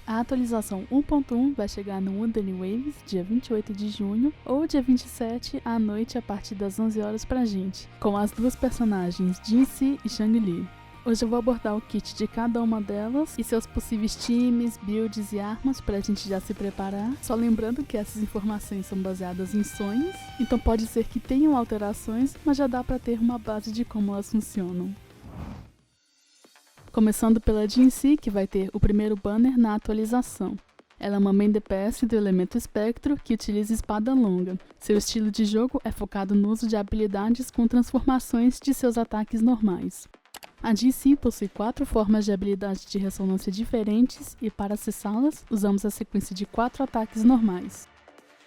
A atualização 1.1 vai chegar no Wundering Waves dia 28 de junho ou dia 27 à noite a partir das 11 horas pra gente, com as duas personagens Jinxie e Zhongli. Hoje eu vou abordar o kit de cada uma delas e seus possíveis times, builds e armas pra gente já se preparar. Só lembrando que essas informações são baseadas em sonhos, então pode ser que tenham alterações, mas já dá pra ter uma base de como elas funcionam. Começando pela Jinxie, que vai ter o primeiro banner na atualização. Ela é uma main DPS do elemento espectro que utiliza espada longa. Seu estilo de jogo é focado no uso de habilidades com transformações de seus ataques normais. A Jinxie possui 4 formas de habilidade de ressonância diferentes e para acessá-las, usamos a sequência de 4 ataques normais.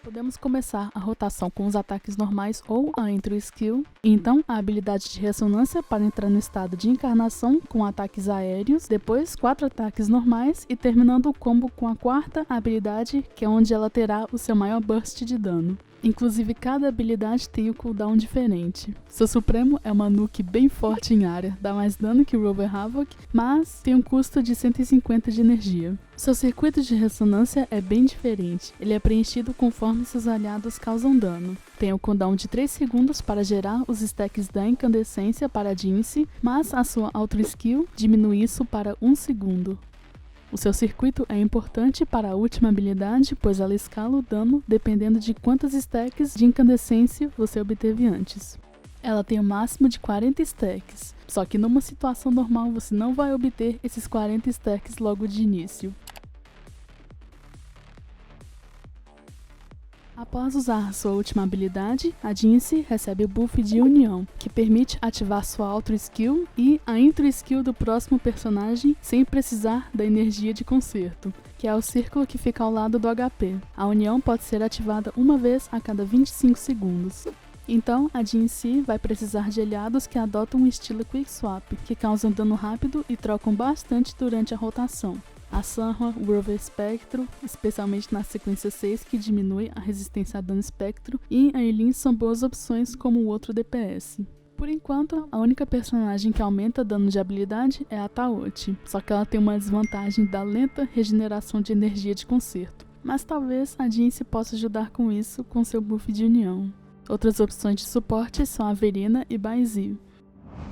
Podemos começar a rotação com os ataques normais ou a Intro Skill, e então a habilidade de ressonância para entrar no estado de encarnação com ataques aéreos, depois 4 ataques normais e terminando o combo com a quarta habilidade, que é onde ela terá o seu maior burst de dano. Inclusive cada habilidade tem um cooldown diferente. Seu Supremo é uma nuke bem forte em área, dá mais dano que o Rover Havoc, mas tem um custo de 150 de energia. Seu circuito de ressonância é bem diferente, ele é preenchido conforme seus aliados causam dano. Tem um cooldown de 3 segundos para gerar os stacks da incandescência para a Jinxie, mas a sua Auto Skill diminui isso para 1 segundo. O seu circuito é importante para a última habilidade, pois ela escala o dano dependendo de quantas stacks de incandescência você obteve antes. Ela tem o máximo de 40 stacks, só que numa situação normal você não vai obter esses 40 stacks logo de início. Após usar sua última habilidade, a Jinxie recebe o buff de União, que permite ativar sua Auto Skill e a Intro Skill do próximo personagem sem precisar da energia de conserto, que é o círculo que fica ao lado do HP. A União pode ser ativada uma vez a cada 25 segundos. Então, a Jinxie vai precisar de aliados que adotam um estilo Quick Swap, que causam dano rápido e trocam bastante durante a rotação. A Sanhua, o Rover Espectro, especialmente na sequência 6 que diminui a resistência a dano espectro, e a Eileen são boas opções como o outro DPS. Por enquanto, a única personagem que aumenta dano de habilidade é a Taochi, só que ela tem uma desvantagem da lenta regeneração de energia de conserto. Mas talvez a Jinxie possa ajudar com isso com seu buff de união. Outras opções de suporte são a Verina e Baizi.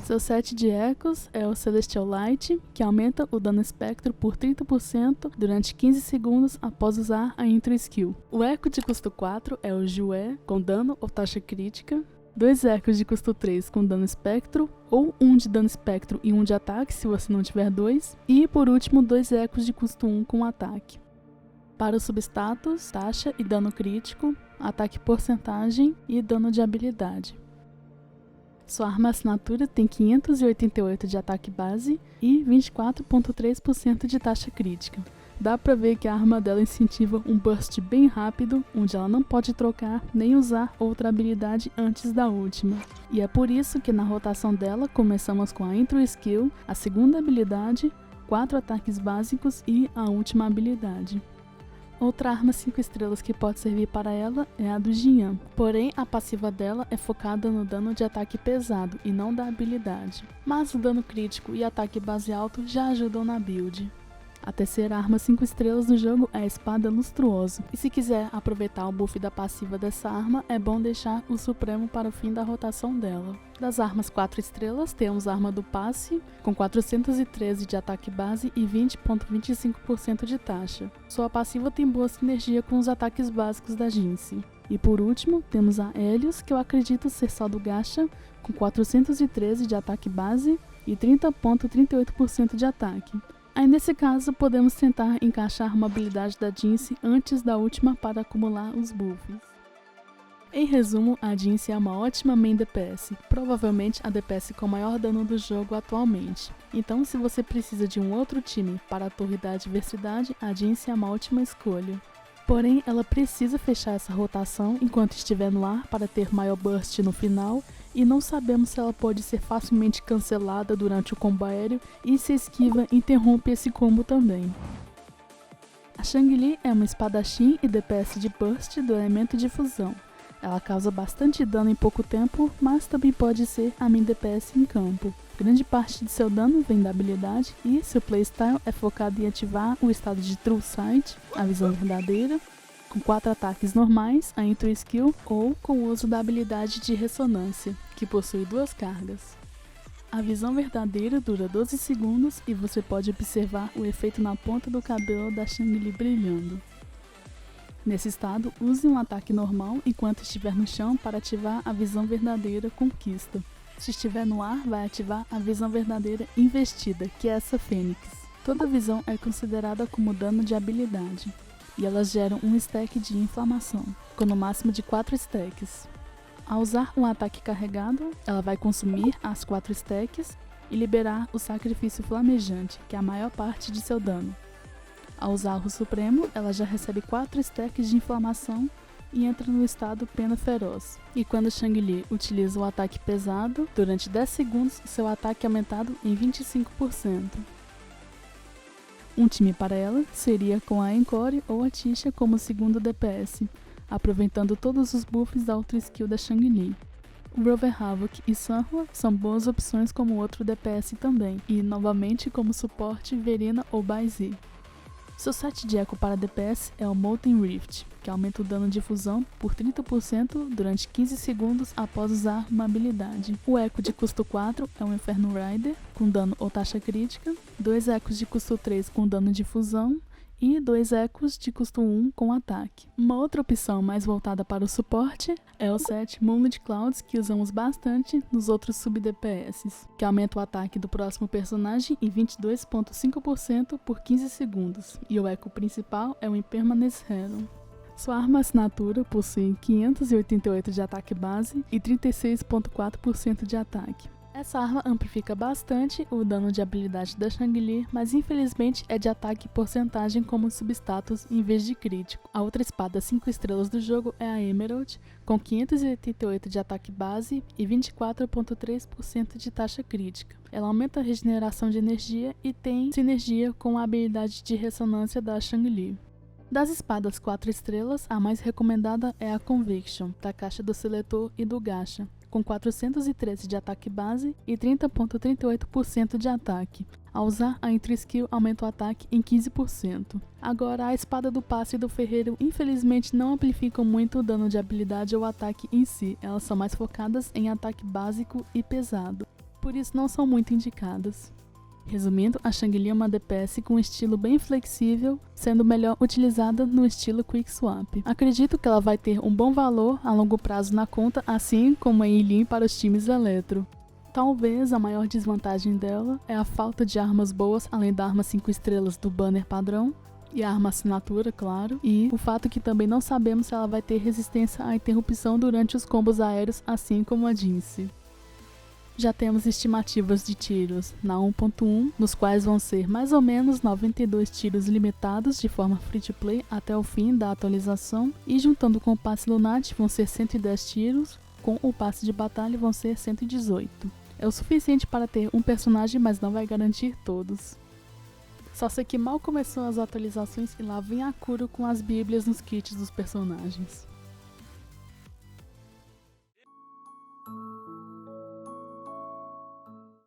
Seu set de ecos é o Celestial Light, que aumenta o dano espectro por 30% durante 15 segundos após usar a Intro Skill. O eco de custo 4 é o Joué, com dano ou taxa crítica. 2 ecos de custo 3 com dano espectro, ou 1 de dano espectro e 1 de ataque se você não tiver 2. E por último 2 ecos de custo 1 com ataque. Para os substatus, taxa e dano crítico, ataque porcentagem e dano de habilidade. Sua arma assinatura tem 588 de ataque base e 24,3% de taxa crítica. Dá pra ver que a arma dela incentiva um burst bem rápido, onde ela não pode trocar nem usar outra habilidade antes da última. E é por isso que na rotação dela começamos com a Intro Skill, a segunda habilidade, 4 ataques básicos e a última habilidade. Outra arma 5 estrelas que pode servir para ela é a do Jian, porém a passiva dela é focada no dano de ataque pesado e não da habilidade, mas o dano crítico e ataque base alto já ajudam na build. A terceira arma 5 estrelas do jogo é a Espada Lustruosa, e se quiser aproveitar o buff da passiva dessa arma, é bom deixar o Supremo para o fim da rotação dela. Das armas 4 estrelas, temos a arma do passe, com 413 de ataque base e 20,25% de taxa. Sua passiva tem boa sinergia com os ataques básicos da Jinxie. E por último, temos a Helios, que eu acredito ser só do gacha, com 413 de ataque base e 30,38% de ataque. Aí nesse caso, podemos tentar encaixar uma habilidade da Jinxie antes da última para acumular os buffs. Em resumo, a Jinxie é uma ótima main DPS, provavelmente a DPS com maior dano do jogo atualmente. Então, se você precisa de um outro time para a torre da adversidade, a Jinxie é uma ótima escolha. Porém, ela precisa fechar essa rotação enquanto estiver no ar para ter maior burst no final, e não sabemos se ela pode ser facilmente cancelada durante o combo aéreo e se a esquiva interrompe esse combo também. A Zhongli é uma espadachim e DPS de burst do elemento de fusão. Ela causa bastante dano em pouco tempo, mas também pode ser a main DPS em campo. Grande parte de seu dano vem da habilidade e seu playstyle é focado em ativar o estado de True Sight, a visão verdadeira, com 4 ataques normais, a Intro Skill, ou com o uso da habilidade de ressonância, que possui 2 cargas. A visão verdadeira dura 12 segundos e você pode observar o efeito na ponta do cabelo da Shangli brilhando. Nesse estado, use um ataque normal enquanto estiver no chão para ativar a visão verdadeira Conquista. Se estiver no ar, vai ativar a visão verdadeira Investida, que é essa Fênix. Toda visão é considerada como dano de habilidade, e elas geram um stack de inflamação, com no máximo de 4 stacks. Ao usar um ataque carregado, ela vai consumir as 4 stacks e liberar o Sacrifício Flamejante, que é a maior parte de seu dano. Ao usar o Supremo, ela já recebe 4 stacks de inflamação e entra no estado Pena Feroz. E quando Shangli utiliza o ataque pesado, durante 10 segundos seu ataque é aumentado em 25%. Um time para ela seria com a Encore ou a Tisha como segundo DPS, aproveitando todos os buffs da outra skill da Shangli. O Rover Havoc e Sanhua são boas opções como outro DPS também, e novamente como suporte Verena ou Baizi. Seu set de eco para DPS é o Molten Rift, que aumenta o dano de fusão por 30% durante 15 segundos após usar uma habilidade. O eco de custo 4 é o Inferno Rider, com dano ou taxa crítica, 2 ecos de custo 3 com dano de fusão, e 2 ecos de custo 1 com ataque. Uma outra opção mais voltada para o suporte é o set Moonlit Clouds, que usamos bastante nos outros sub-DPS, que aumenta o ataque do próximo personagem em 22,5% por 15 segundos, e o eco principal é o Impermanence Heron. Sua arma assinatura possui 588 de ataque base e 36,4% de ataque. Essa arma amplifica bastante o dano de habilidade da Shangli, mas infelizmente é de ataque e porcentagem como substatus em vez de crítico. A outra espada 5 estrelas do jogo é a Emerald, com 588 de ataque base e 24,3% de taxa crítica. Ela aumenta a regeneração de energia e tem sinergia com a habilidade de ressonância da Shangli. Das espadas 4 estrelas, a mais recomendada é a Conviction, da caixa do seletor e do gacha, com 413 de ataque base e 30,38% de ataque. Ao usar a Intro Skill, aumenta o ataque em 15%. Agora, a espada do passe e do ferreiro infelizmente não amplificam muito o dano de habilidade ou ataque em si, elas são mais focadas em ataque básico e pesado, por isso não são muito indicadas. Resumindo, a Shangli é uma DPS com um estilo bem flexível, sendo melhor utilizada no estilo Quick Swap. Acredito que ela vai ter um bom valor a longo prazo na conta, assim como a Eileen para os times Eletro. Talvez a maior desvantagem dela é a falta de armas boas, além da arma 5 estrelas do banner padrão, e a arma assinatura, claro, e o fato que também não sabemos se ela vai ter resistência à interrupção durante os combos aéreos, assim como a Jinx. Já temos estimativas de tiros na 1.1, nos quais vão ser mais ou menos 92 tiros limitados de forma free-to-play até o fim da atualização, e juntando com o passe Lunati vão ser 110 tiros, com o passe de batalha vão ser 118. É o suficiente para ter um personagem, mas não vai garantir todos. Só sei que mal começou as atualizações e lá vem a Kuro com as bíblias nos kits dos personagens.